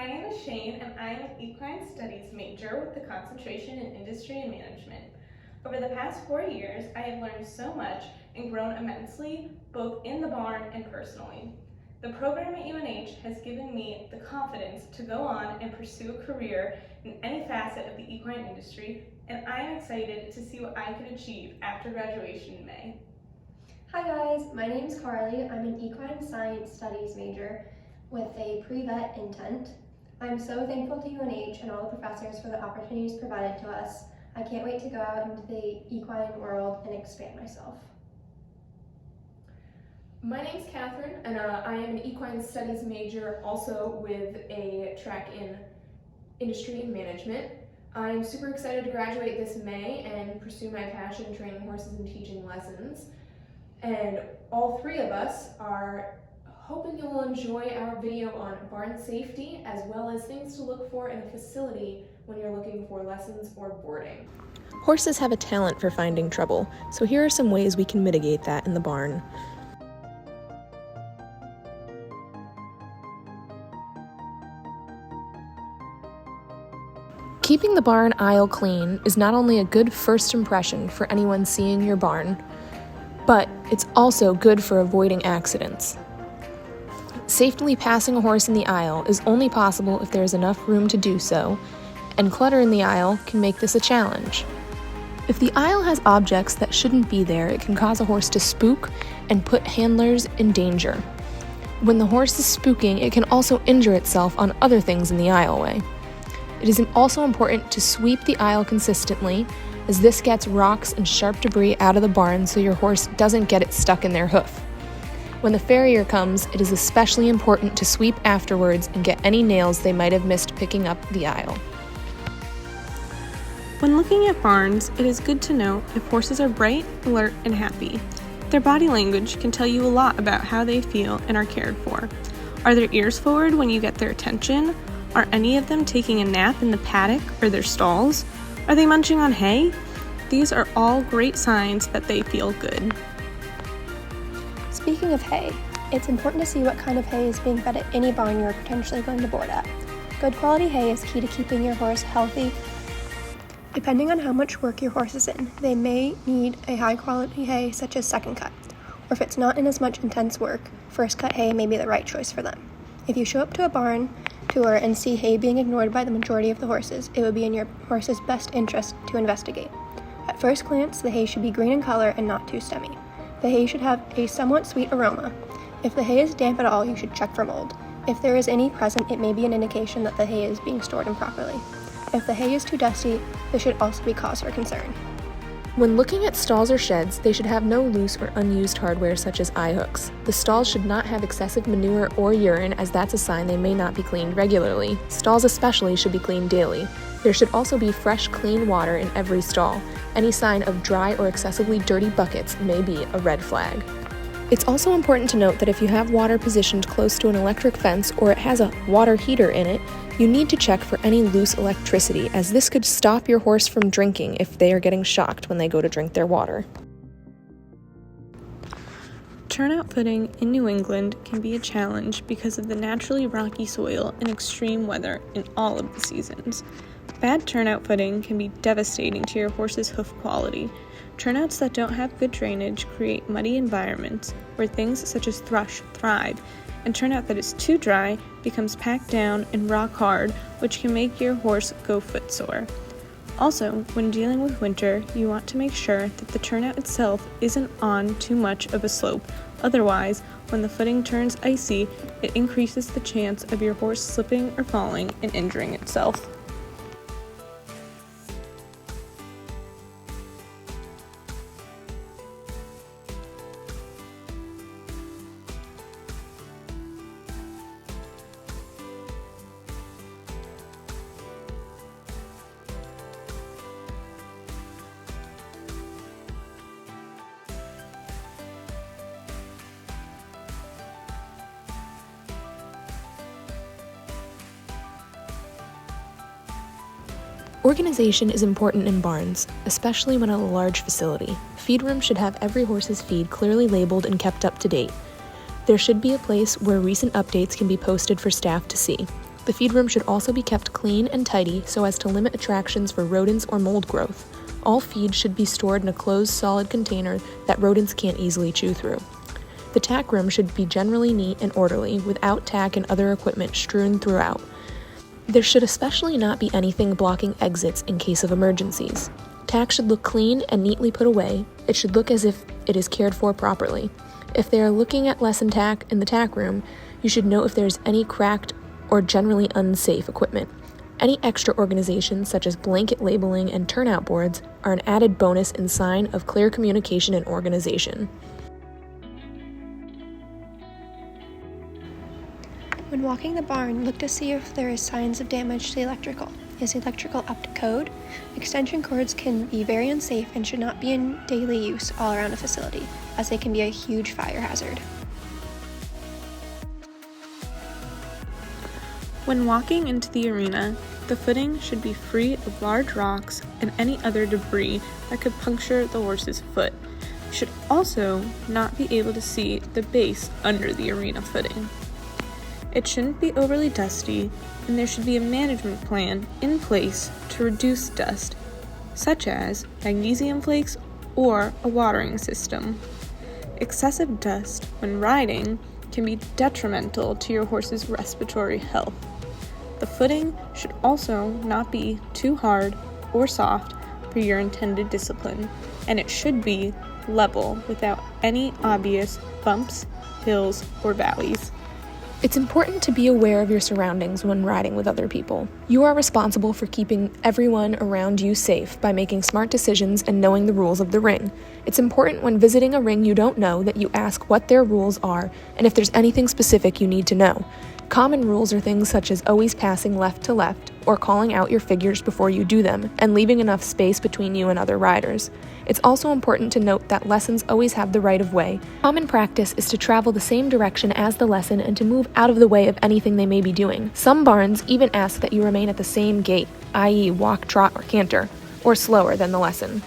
My name is Shayne, and I am an equine studies major with the concentration in industry and management. Over the past 4 years, I have learned so much and grown immensely, both in the barn and personally. The program at UNH has given me the confidence to go on and pursue a career in any facet of the equine industry, and I am excited to see what I can achieve after graduation in May. Hi guys, my name is Carley. I'm an equine science studies major with a pre-vet intent. I'm so thankful to UNH and all the professors for the opportunities provided to us. I can't wait to go out into the equine world and expand myself. My name's Kathryn, and I am an equine studies major, also with a track in industry and management. I'm super excited to graduate this May and pursue my passion training horses and teaching lessons. And all three of us are hoping you will enjoy our video on barn safety, as well as things to look for in a facility when you're looking for lessons or boarding. Horses have a talent for finding trouble, so here are some ways we can mitigate that in the barn. Keeping the barn aisle clean is not only a good first impression for anyone seeing your barn, but it's also good for avoiding accidents. Safely passing a horse in the aisle is only possible if there is enough room to do so, and clutter in the aisle can make this a challenge. If the aisle has objects that shouldn't be there, it can cause a horse to spook and put handlers in danger. When the horse is spooking, it can also injure itself on other things in the aisleway. It is also important to sweep the aisle consistently, as this gets rocks and sharp debris out of the barn so your horse doesn't get it stuck in their hoof. When the farrier comes, it is especially important to sweep afterwards and get any nails they might have missed picking up the aisle. When looking at barns, it is good to know if horses are bright, alert, and happy. Their body language can tell you a lot about how they feel and are cared for. Are their ears forward when you get their attention? Are any of them taking a nap in the paddock or their stalls? Are they munching on hay? These are all great signs that they feel good. Speaking of hay, it's important to see what kind of hay is being fed at any barn you are potentially going to board at. Good quality hay is key to keeping your horse healthy. Depending on how much work your horse is in, they may need a high quality hay such as second cut, or if it's not in as much intense work, first cut hay may be the right choice for them. If you show up to a barn tour and see hay being ignored by the majority of the horses, it would be in your horse's best interest to investigate. At first glance, the hay should be green in color and not too stemmy. The hay should have a somewhat sweet aroma. If the hay is damp at all, you should check for mold. If there is any present, it may be an indication that the hay is being stored improperly. If the hay is too dusty, this should also be cause for concern. When looking at stalls or sheds, they should have no loose or unused hardware such as eye hooks. The stalls should not have excessive manure or urine, as that's a sign they may not be cleaned regularly. Stalls especially should be cleaned daily. There should also be fresh, clean water in every stall. Any sign of dry or excessively dirty buckets may be a red flag. It's also important to note that if you have water positioned close to an electric fence or it has a water heater in it, you need to check for any loose electricity, as this could stop your horse from drinking if they are getting shocked when they go to drink their water. Turnout footing in New England can be a challenge because of the naturally rocky soil and extreme weather in all of the seasons. Bad turnout footing can be devastating to your horse's hoof quality. Turnouts that don't have good drainage create muddy environments where things such as thrush thrive, and turnout that is too dry becomes packed down and rock hard, which can make your horse go footsore. Also, when dealing with winter, you want to make sure that the turnout itself isn't on too much of a slope. Otherwise, when the footing turns icy, it increases the chance of your horse slipping or falling and injuring itself. Organization is important in barns, especially when at a large facility. Feed rooms should have every horse's feed clearly labeled and kept up to date. There should be a place where recent updates can be posted for staff to see. The feed room should also be kept clean and tidy so as to limit attractions for rodents or mold growth. All feed should be stored in a closed, solid container that rodents can't easily chew through. The tack room should be generally neat and orderly, without tack and other equipment strewn throughout. There should especially not be anything blocking exits in case of emergencies. Tack should look clean and neatly put away. It should look as if it is cared for properly. If they are looking at lesson tack in the tack room, you should know if there's any cracked or generally unsafe equipment. Any extra organization, such as blanket labeling and turnout boards, are an added bonus and sign of clear communication and organization. When walking the barn, look to see if there is signs of damage to the electrical. Is the electrical up to code? Extension cords can be very unsafe and should not be in daily use all around a facility, as they can be a huge fire hazard. When walking into the arena, the footing should be free of large rocks and any other debris that could puncture the horse's foot. You should also not be able to see the base under the arena footing. It shouldn't be overly dusty, and there should be a management plan in place to reduce dust, such as magnesium flakes or a watering system. Excessive dust when riding can be detrimental to your horse's respiratory health. The footing should also not be too hard or soft for your intended discipline, and it should be level without any obvious bumps, hills, or valleys. It's important to be aware of your surroundings when riding with other people. You are responsible for keeping everyone around you safe by making smart decisions and knowing the rules of the ring. It's important when visiting a ring you don't know that you ask what their rules are and if there's anything specific you need to know. Common rules are things such as always passing left to left, or calling out your figures before you do them, and leaving enough space between you and other riders. It's also important to note that lessons always have the right of way. Common practice is to travel the same direction as the lesson and to move out of the way of anything they may be doing. Some barns even ask that you remain at the same gait, i.e. walk, trot, or canter, or slower than the lesson.